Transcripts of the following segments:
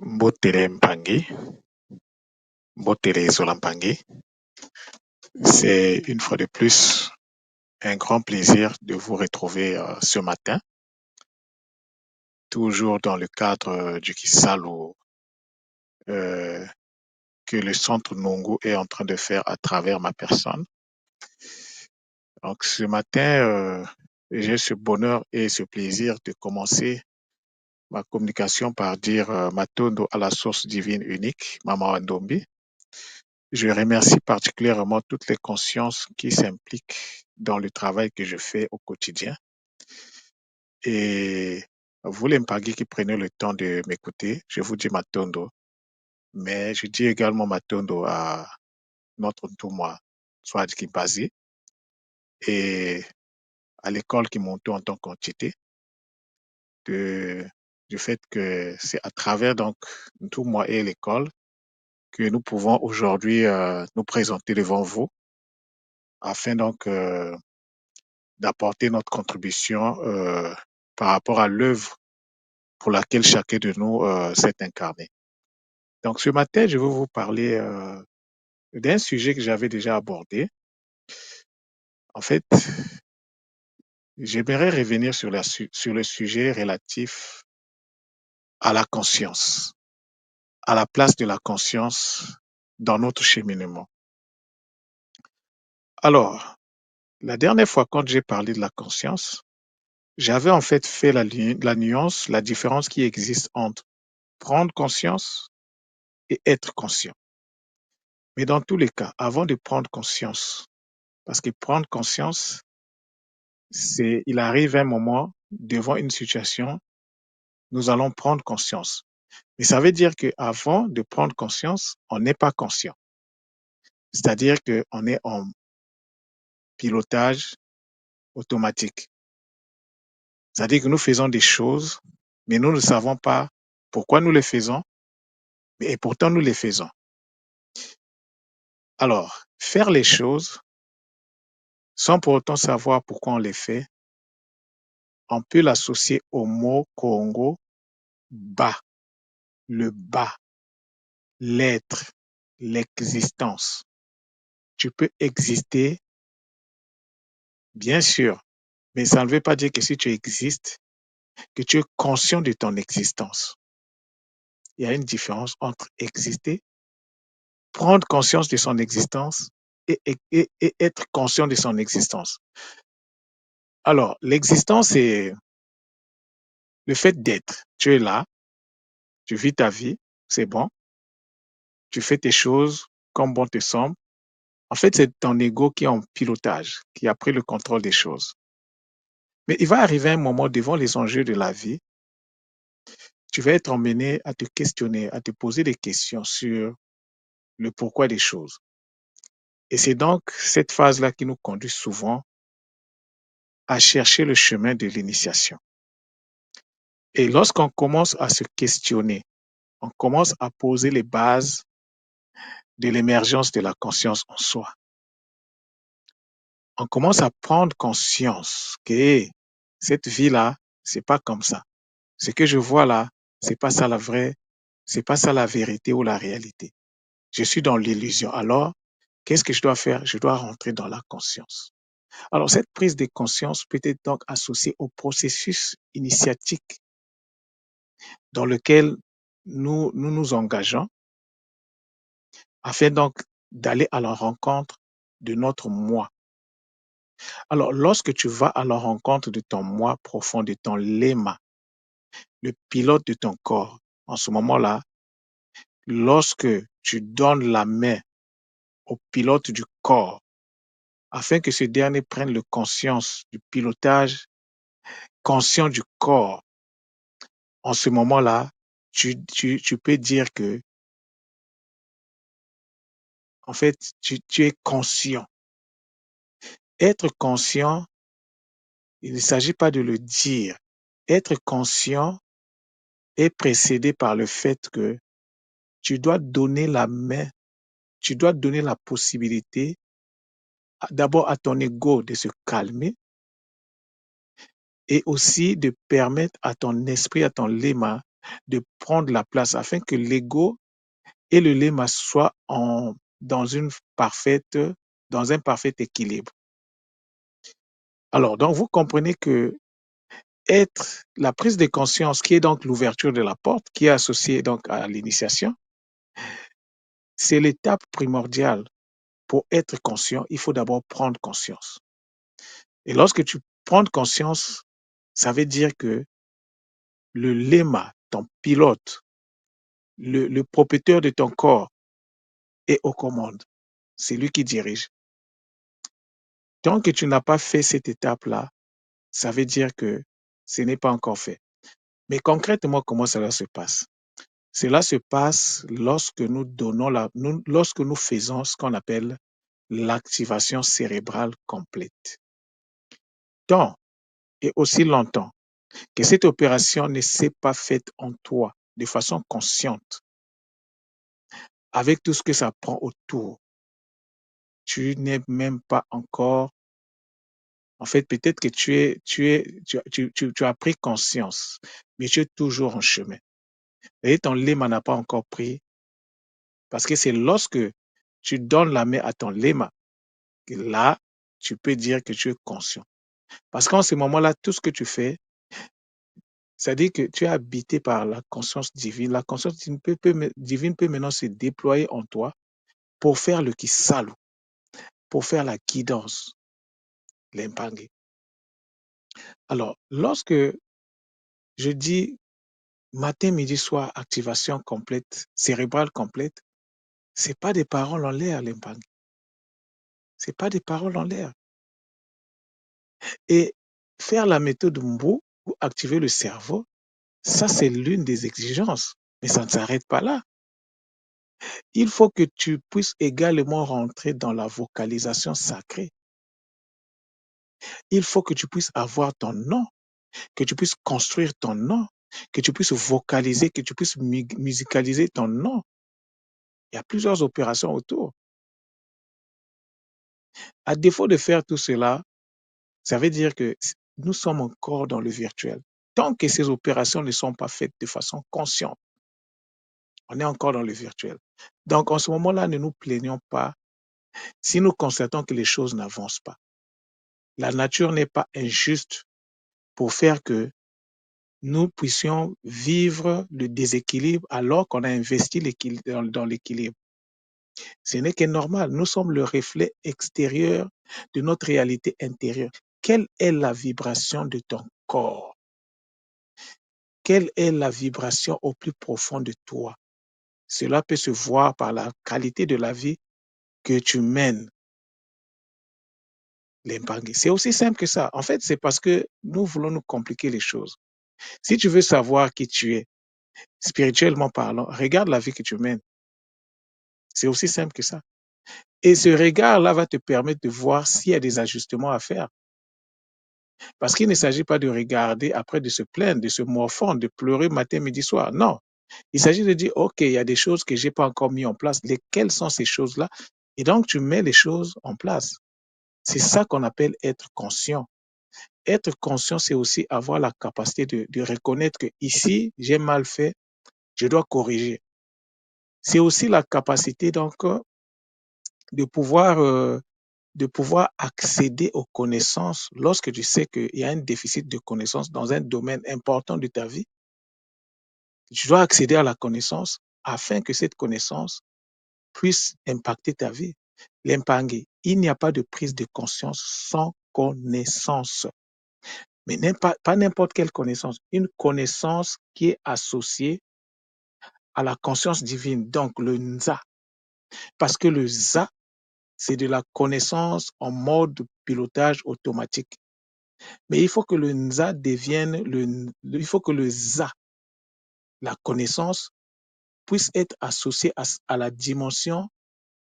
Mbotere Mpangi, Mbotere Zolampangi, c'est une fois de plus un grand plaisir de vous retrouver ce matin, toujours dans le cadre du Kisalo euh, que le Centre Nongo est en train de faire à travers ma personne. Donc ce matin, j'ai ce bonheur et ce plaisir de commencer ma communication par dire Matondo à la source divine unique, Mama Wandombi. Je remercie particulièrement toutes les consciences qui s'impliquent dans le travail que je fais au quotidien. Et vous, les Mpagi qui prenez le temps de m'écouter, je vous dis Matondo. Mais je dis également Matondo à notre Ntouma, soit Kimpazi, et à l'école qui monte en tant qu'entité, du fait que c'est à travers donc Ntouma et l'école que nous pouvons aujourd'hui nous présenter devant vous afin donc d'apporter notre contribution par rapport à l'œuvre pour laquelle chacun de nous s'est incarné. Donc ce matin, je vais vous parler d'un sujet que j'avais déjà abordé. En fait, j'aimerais revenir sur le sujet relatif à la conscience, à la place de la conscience dans notre cheminement. Alors, la dernière fois quand j'ai parlé de la conscience, j'avais en fait fait la nuance, la différence qui existe entre prendre conscience et être conscient. Mais dans tous les cas, avant de prendre conscience, parce que prendre conscience, il arrive un moment devant une situation, nous allons prendre conscience. Mais ça veut dire qu'avant de prendre conscience, on n'est pas conscient. C'est-à-dire qu'on est en pilotage automatique. C'est-à-dire que nous faisons des choses, mais nous ne savons pas pourquoi nous les faisons, et pourtant nous les faisons. Alors, faire les choses sans pour autant savoir pourquoi on les fait, on peut l'associer au mot Congo bas, le bas, l'être, l'existence. Tu peux exister, bien sûr, mais ça ne veut pas dire que si tu existes, que tu es conscient de ton existence. Il y a une différence entre exister, prendre conscience de son existence et être conscient de son existence. Alors, l'existence, c'est le fait d'être. Tu es là, tu vis ta vie, c'est bon, tu fais tes choses comme bon te semble. En fait, c'est ton ego qui est en pilotage, qui a pris le contrôle des choses. Mais il va arriver un moment devant les enjeux de la vie, tu vas être emmené à te questionner, à te poser des questions sur le pourquoi des choses. Et c'est donc cette phase-là qui nous conduit souvent à chercher le chemin de l'initiation. Et lorsqu'on commence à se questionner, on commence à poser les bases de l'émergence de la conscience en soi. On commence à prendre conscience que cette vie-là, c'est pas comme ça. Ce que je vois là, c'est pas ça la vraie, c'est pas ça la vérité ou la réalité. Je suis dans l'illusion. Alors, qu'est-ce que je dois faire? Je dois rentrer dans la conscience. Alors, cette prise de conscience peut être donc associée au processus initiatique dans lequel nous engageons afin donc d'aller à la rencontre de notre moi. Alors, lorsque tu vas à la rencontre de ton moi profond, de ton lema, le pilote de ton corps, en ce moment-là, lorsque tu donnes la main au pilote du corps, afin que ce dernier prenne le conscience du pilotage conscient du corps, en ce moment-là, tu peux dire que, en fait, tu es conscient. Être conscient, il ne s'agit pas de le dire. Être conscient est précédé par le fait que tu dois donner la main, tu dois donner la possibilité d'abord à ton ego de se calmer et aussi de permettre à ton esprit, à ton lema, de prendre la place afin que l'ego et le lema soient dans dans un parfait équilibre. Alors, donc, vous comprenez que être la prise de conscience, qui est donc l'ouverture de la porte, qui est associée donc à l'initiation, c'est l'étape primordiale. Pour être conscient, il faut d'abord prendre conscience. Et lorsque tu prends conscience, ça veut dire que le lema, ton pilote, le propriétaire de ton corps est aux commandes. C'est lui qui dirige. Tant que tu n'as pas fait cette étape-là, ça veut dire que ce n'est pas encore fait. Mais concrètement, comment cela se passe? Cela se passe lorsque lorsque nous faisons ce qu'on appelle l'activation cérébrale complète. Tant et aussi longtemps que cette opération ne s'est pas faite en toi de façon consciente, avec tout ce que ça prend autour, tu n'es même pas encore, en fait, peut-être que tu as pris conscience, mais tu es toujours en chemin. Et ton lema n'a pas encore pris, parce que c'est lorsque tu donnes la main à ton lema que là, tu peux dire que tu es conscient. Parce qu'en ce moment-là, tout ce que tu fais, c'est-à-dire que tu es habité par la conscience divine. La conscience divine peut maintenant se déployer en toi pour faire le kisalu, pour faire la guidance, l'impangé. Alors, lorsque je dis matin, midi, soir, activation complète, cérébrale complète, c'est pas des paroles en l'air, l'impangé. C'est pas des paroles en l'air. Et faire la méthode Mbo ou activer le cerveau, ça c'est l'une des exigences. Mais ça ne s'arrête pas là. Il faut que tu puisses également rentrer dans la vocalisation sacrée. Il faut que tu puisses avoir ton nom, que tu puisses construire ton nom, que tu puisses vocaliser, que tu puisses musicaliser ton nom. Il y a plusieurs opérations autour. À défaut de faire tout cela, ça veut dire que nous sommes encore dans le virtuel. Tant que ces opérations ne sont pas faites de façon consciente, on est encore dans le virtuel. Donc, en ce moment-là, ne nous plaignons pas si nous constatons que les choses n'avancent pas. La nature n'est pas injuste pour faire que nous puissions vivre le déséquilibre alors qu'on a investi dans l'équilibre. Ce n'est que normal. Nous sommes le reflet extérieur de notre réalité intérieure. Quelle est la vibration de ton corps? Quelle est la vibration au plus profond de toi? Cela peut se voir par la qualité de la vie que tu mènes. C'est aussi simple que ça. En fait, c'est parce que nous voulons nous compliquer les choses. Si tu veux savoir qui tu es, spirituellement parlant, regarde la vie que tu mènes. C'est aussi simple que ça. Et ce regard-là va te permettre de voir s'il y a des ajustements à faire. Parce qu'il ne s'agit pas de regarder après, de se plaindre, de se morfondre, de pleurer matin, midi, soir. Non. Il s'agit de dire, OK, il y a des choses que je n'ai pas encore mis en place. Lesquelles sont ces choses-là? Et donc, tu mets les choses en place. C'est ça qu'on appelle être conscient. Être conscient, c'est aussi avoir la capacité de reconnaître que ici, j'ai mal fait, je dois corriger. C'est aussi la capacité donc de pouvoir, euh, de pouvoir accéder aux connaissances lorsque tu sais qu'il y a un déficit de connaissances dans un domaine important de ta vie. Tu dois accéder à la connaissance afin que cette connaissance puisse impacter ta vie. L'impangé, il n'y a pas de prise de conscience sans connaissance. Mais pas n'importe quelle connaissance, une connaissance qui est associée à la conscience divine, donc le Nza. Parce que le ZA, c'est de la connaissance en mode pilotage automatique. Mais il faut que le Nza devienne il faut que le ZA, la connaissance, puisse être associé à la dimension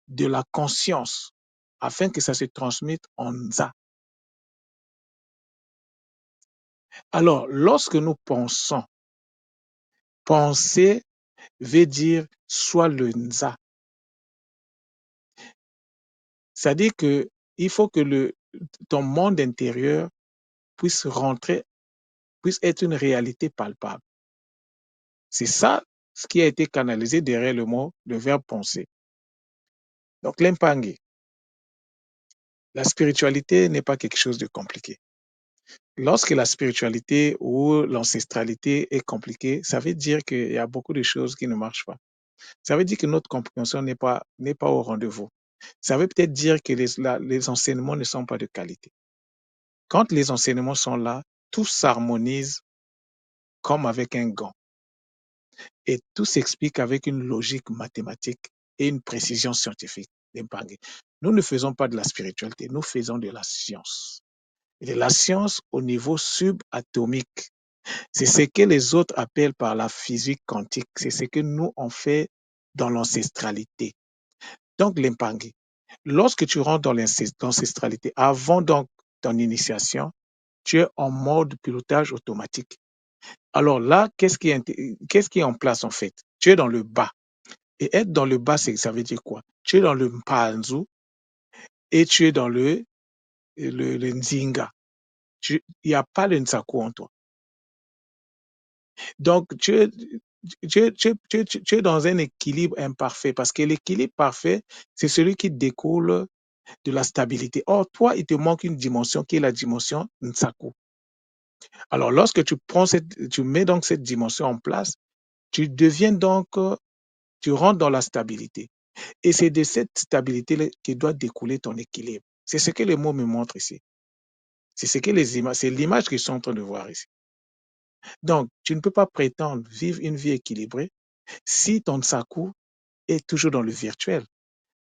de la conscience afin que ça se transmette en Nza. Alors, lorsque nous pensons, penser veut dire soit le Nza. C'est-à-dire que il faut que ton monde intérieur puisse rentrer, puisse être une réalité palpable. C'est ça ce qui a été canalisé derrière le verbe penser. Donc l'Impangé, la spiritualité n'est pas quelque chose de compliqué. Lorsque la spiritualité ou l'ancestralité est compliquée, ça veut dire qu'il y a beaucoup de choses qui ne marchent pas. Ça veut dire que notre compréhension n'est pas au rendez-vous. Ça veut peut-être dire que les enseignements ne sont pas de qualité. Quand les enseignements sont là, tout s'harmonise comme avec un gant et tout s'explique avec une logique mathématique et une précision scientifique. Nous ne faisons pas de la spiritualité, nous faisons de la science. Et de la science au niveau subatomique. C'est ce que les autres appellent par la physique quantique. C'est ce que nous, on fait dans l'ancestralité. Donc, l'impangé. Lorsque tu rentres dans l'ancestralité, avant donc ton initiation, tu es en mode pilotage automatique. Alors là, qu'est-ce qui est en place en fait? Tu es dans le bas. Et être dans le bas, ça veut dire quoi? Tu es dans le mpanzu et tu es dans le nzinga. Il n'y a pas le nsaku en toi. Donc, tu es dans un équilibre imparfait parce que l'équilibre parfait, c'est celui qui découle de la stabilité. Or, toi, il te manque une dimension qui est la dimension Nsaku. Alors, lorsque tu mets donc cette dimension en place, tu deviens donc, tu rentres dans la stabilité. Et c'est de cette stabilité qui doit découler ton équilibre. C'est ce que les mots me montrent ici. C'est ce que c'est l'image qu'ils sont en train de voir ici. Donc, tu ne peux pas prétendre vivre une vie équilibrée si ton Nsaku est toujours dans le virtuel.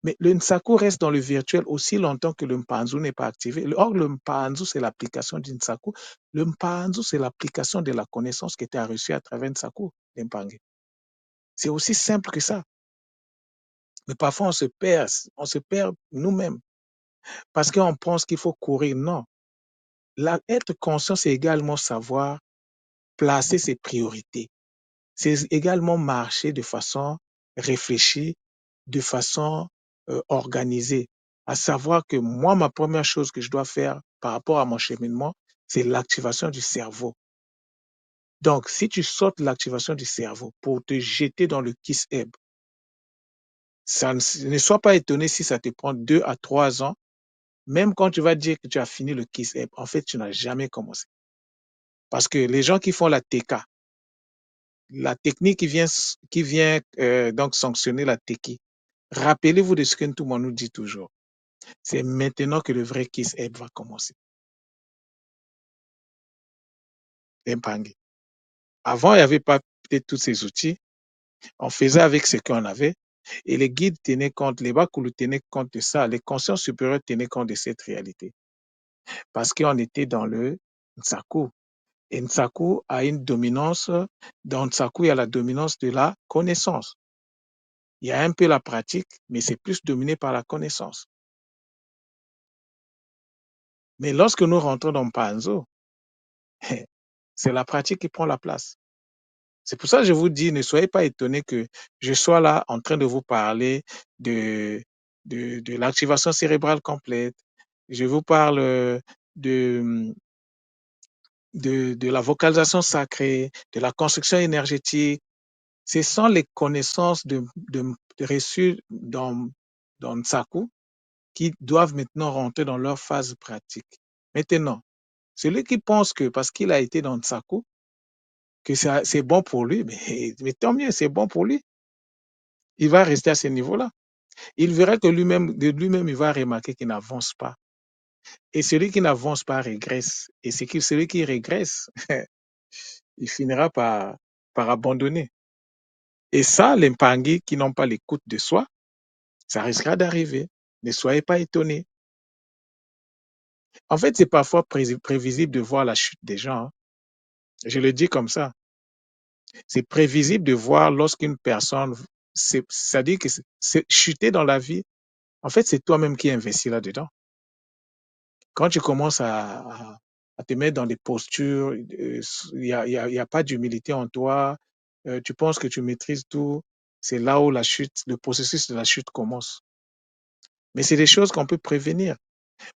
Mais le Nsaku reste dans le virtuel aussi longtemps que le Mpanzu n'est pas activé. Or, le Mpanzu, c'est l'application du Nsaku. Le Mpanzu, c'est l'application de la connaissance que tu as reçue à travers Nsaku, l'Mpangé. C'est aussi simple que ça. Mais parfois, on se perd nous-mêmes parce qu'on pense qu'il faut courir. Non. Être conscient, c'est également savoir placer ses priorités. C'est également marcher de façon réfléchie, de façon organisée. À savoir que moi, ma première chose que je dois faire par rapport à mon cheminement, c'est l'activation du cerveau. Donc, si tu sautes l'activation du cerveau pour te jeter dans le kiss ebb, ne sois pas étonné si ça te prend 2 à 3 ans, même quand tu vas dire que tu as fini le kiss ebb, en fait, tu n'as jamais commencé. Parce que les gens qui font la TK, la technique qui vient donc sanctionner la TK, rappelez-vous de ce que tout le monde nous dit toujours. C'est maintenant que le vrai Kiss Ebb va commencer. L'Mpangé. Avant, il n'y avait pas peut-être tous ces outils. On faisait avec ce qu'on avait. Et les guides tenaient compte, les Bakulu tenaient compte de ça. Les consciences supérieures tenaient compte de cette réalité. Parce qu'on était dans le Nsaku. Et Nsaku a une dominance. Dans Nsaku, il y a la dominance de la connaissance. Il y a un peu la pratique, mais c'est plus dominé par la connaissance. Mais lorsque nous rentrons dans Panzo, c'est la pratique qui prend la place. C'est pour ça que je vous dis, ne soyez pas étonnés que je sois là en train de vous parler de, de l'activation cérébrale complète. Je vous parle de, de la vocalisation sacrée, de la construction énergétique. Ce sont les connaissances reçues dans Nsaku qui doivent maintenant rentrer dans leur phase pratique. Maintenant, celui qui pense que parce qu'il a été dans Nsaku, que c'est bon pour lui, mais tant mieux, c'est bon pour lui. Il va rester à ce niveau-là. Il verra que de lui-même, il va remarquer qu'il n'avance pas. Et celui qui n'avance pas régresse. Et celui qui régresse, il finira par abandonner. Et ça, les Mpangui qui n'ont pas l'écoute de soi, ça risquera d'arriver. Ne soyez pas étonnés. En fait, c'est parfois prévisible de voir la chute des gens. Hein. Je le dis comme ça. C'est prévisible de voir lorsqu'une personne, c'est-à-dire que c'est chuter dans la vie. En fait, c'est toi-même qui investis là-dedans. Quand tu commences à te mettre dans des postures, il y a pas d'humilité en toi, tu penses que tu maîtrises tout, c'est là où le processus de la chute commence. Mais c'est des choses qu'on peut prévenir.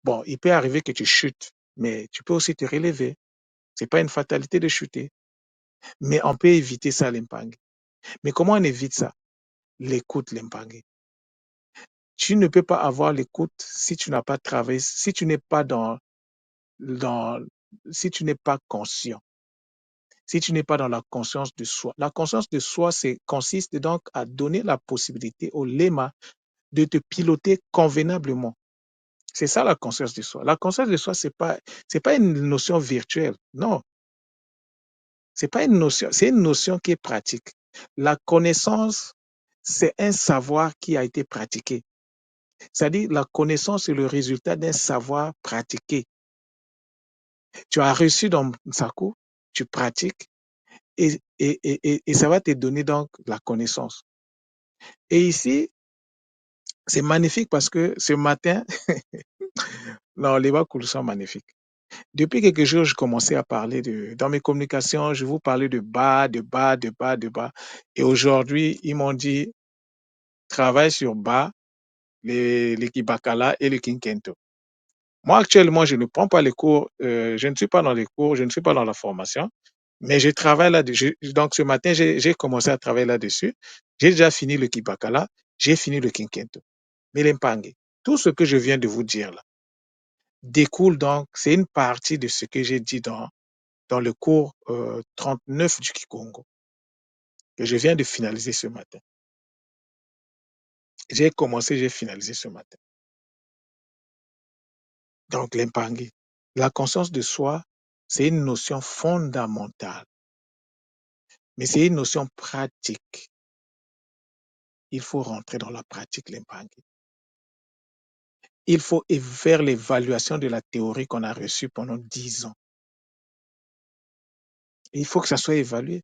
Bon, il peut arriver que tu chutes, mais tu peux aussi te relever. C'est pas une fatalité de chuter. Mais on peut éviter ça, l'Impangue. Mais comment on évite ça? L'écoute, l'Impangue. Tu ne peux pas avoir l'écoute si tu n'as pas travaillé, si tu n'es pas dans, si tu n'es pas conscient, si tu n'es pas dans la conscience de soi. La conscience de soi, consiste donc à donner la possibilité au léma de te piloter convenablement. C'est ça la conscience de soi. La conscience de soi, c'est pas une notion virtuelle. Non, c'est pas une notion, c'est une notion qui est pratique. La connaissance, c'est un savoir qui a été pratiqué. C'est-à-dire, la connaissance est le résultat d'un savoir pratiqué. Tu as reçu dans Nsaku, tu pratiques et ça va te donner donc la connaissance. Et ici, c'est magnifique parce que ce matin, non, les Bakoulous sont magnifiques. Depuis quelques jours, je commençais à parler dans mes communications, je vous parlais de bas, de bas, de bas, de bas. Et aujourd'hui, ils m'ont dit, travaille sur bas, les Kibakala et le Kinkento. Moi, actuellement, je ne prends pas les cours, je ne suis pas dans les cours, je ne suis pas dans la formation, mais je travaille là-dessus. Donc, ce matin, j'ai commencé à travailler là-dessus. J'ai déjà fini le Kibakala, j'ai fini le Kinkento. Mais l'Impangue, tout ce que je viens de vous dire là, découle donc, c'est une partie de ce que j'ai dit dans le cours 39 du Kikongo, que je viens de finaliser ce matin. J'ai commencé, j'ai finalisé ce matin. Donc, l'Impangue, la conscience de soi, c'est une notion fondamentale, mais c'est une notion pratique. Il faut rentrer dans la pratique, l'Impangue. Il faut faire l'évaluation de la théorie qu'on a reçue pendant 10 ans. Il faut que ça soit évalué.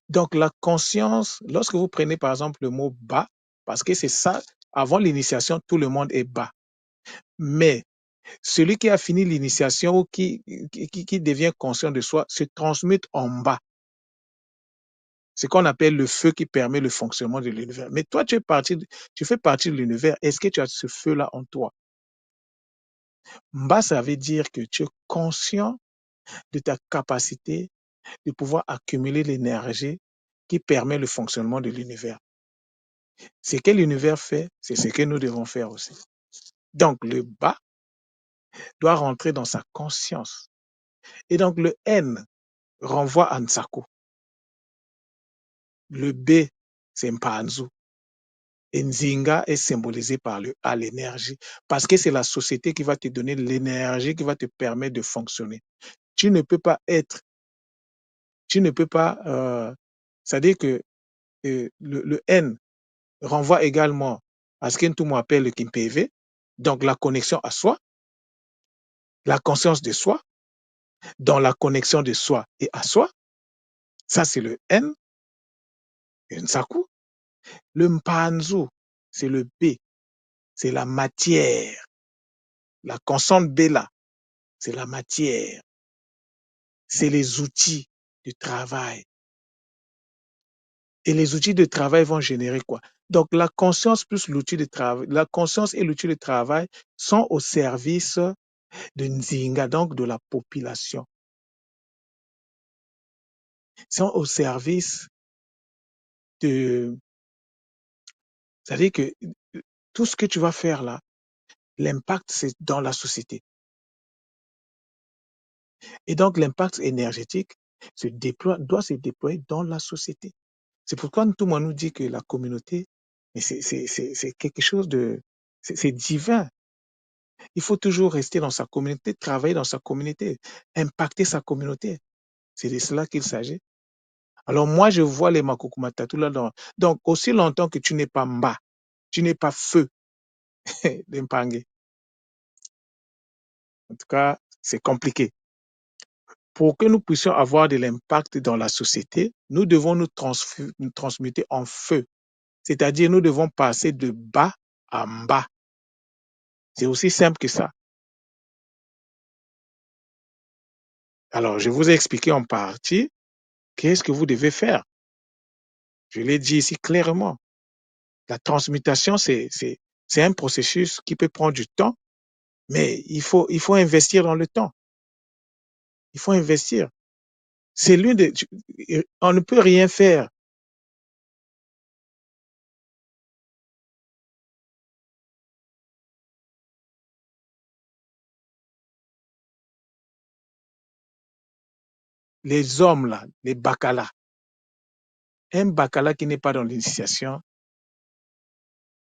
Donc, la conscience, lorsque vous prenez par exemple le mot bas, parce que c'est ça, avant l'initiation, tout le monde est bas. Mais celui qui a fini l'initiation ou qui devient conscient de soi se transmute en bas. C'est ce qu'on appelle le feu qui permet le fonctionnement de l'univers. Mais toi, tu fais partie de l'univers. Est-ce que tu as ce feu-là en toi? Bas, ça veut dire que tu es conscient de ta capacité de pouvoir accumuler l'énergie qui permet le fonctionnement de l'univers. Ce que l'univers fait, c'est ce que nous devons faire aussi. Donc, le bas doit rentrer dans sa conscience. Et donc, le N renvoie à Nsaku. Le B, c'est Mpanzu. Et Nzinga est symbolisé par le A, l'énergie, parce que c'est la société qui va te donner l'énergie qui va te permettre de fonctionner. Tu ne peux pas c'est-à-dire que le N renvoie également à ce que nous appelle le Kimpv, donc la connexion à soi, la conscience de soi, dans la connexion de soi et à soi. Ça, c'est le N, le Nsaku. Le Mpanzu, c'est le B, c'est la matière. La constante B là, c'est la matière. C'est les outils de travail. Et les outils de travail vont générer quoi? Donc, la conscience plus l'outil de travail, la conscience et l'outil de travail sont au service de Nzinga, donc de la population. Sont au service de... C'est-à-dire que tout ce que tu vas faire là, l'impact, c'est dans la société. Et donc, l'impact énergétique doit se déployer dans la société. C'est pourquoi tout le monde nous dit que la communauté, mais c'est quelque chose de... C'est divin. Il faut toujours rester dans sa communauté, travailler dans sa communauté, impacter sa communauté. C'est de cela qu'il s'agit. Alors moi, je vois les Makukumatatu là-dedans. Donc, aussi longtemps que tu n'es pas Mba, tu n'es pas feu d'Impangue. En tout cas, c'est compliqué. Pour que nous puissions avoir de l'impact dans la société, nous devons nous transmuter en feu. C'est-à-dire, nous devons passer de bas à Mba. C'est aussi simple que ça. Alors, je vous ai expliqué en partie qu'est-ce que vous devez faire. Je l'ai dit ici clairement. La transmutation, c'est un processus qui peut prendre du temps, mais il faut investir dans le temps. Il faut investir. C'est l'une des... On ne peut rien faire. Les hommes, là, les bacala, un bacala qui n'est pas dans l'initiation,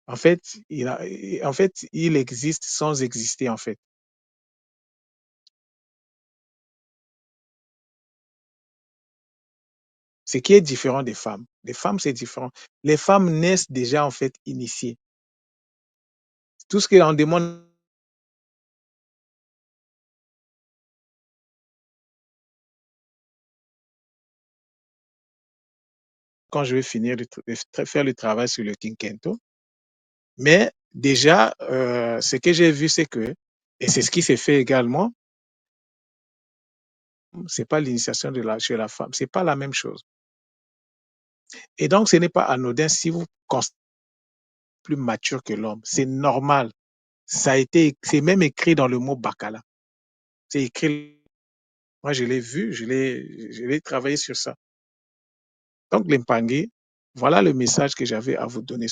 en fait, il existe sans exister, en fait. Ce qui est différent des femmes. Les femmes, c'est différent. Les femmes naissent déjà, en fait, initiées. Tout ce qu'on demande quand je vais finir de faire le travail sur le Kinkento. Mais déjà, ce que j'ai vu, c'est que, et c'est ce qui s'est fait également, c'est pas l'initiation chez la femme, c'est pas la même chose. Et donc, ce n'est pas anodin si vous constatez plus mature que l'homme. C'est normal. C'est même écrit dans le mot Bakala. C'est écrit. Moi, je l'ai vu, je l'ai travaillé sur ça. Donc, l'Empangé, voilà le message que j'avais à vous donner.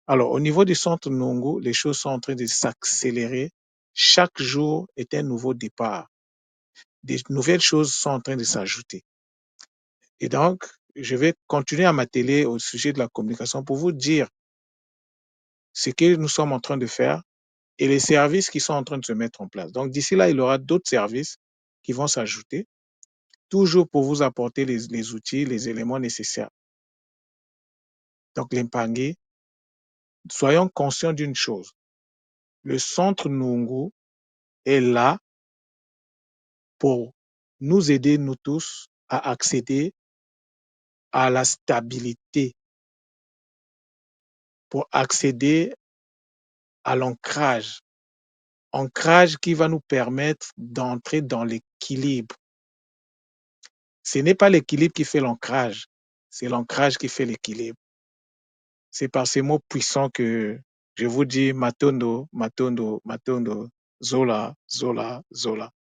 Alors, au niveau du centre Nongo, les choses sont en train de s'accélérer. Chaque jour est un nouveau départ. Des nouvelles choses sont en train de s'ajouter. Et donc, je vais continuer à m'atteler au sujet de la communication pour vous dire ce que nous sommes en train de faire et les services qui sont en train de se mettre en place. Donc, d'ici là, il y aura d'autres services qui vont s'ajouter, toujours pour vous apporter les outils, les éléments nécessaires. Donc, l'Empangé, soyons conscients d'une chose. Le centre Nungu est là pour nous aider, nous tous, à accéder à la stabilité, pour accéder à l'ancrage. Ancrage qui va nous permettre d'entrer dans l'équilibre. Ce n'est pas l'équilibre qui fait l'ancrage, c'est l'ancrage qui fait l'équilibre. C'est par ces mots puissants que je vous dis Matondo, Matondo, Matondo, Zola, Zola, Zola.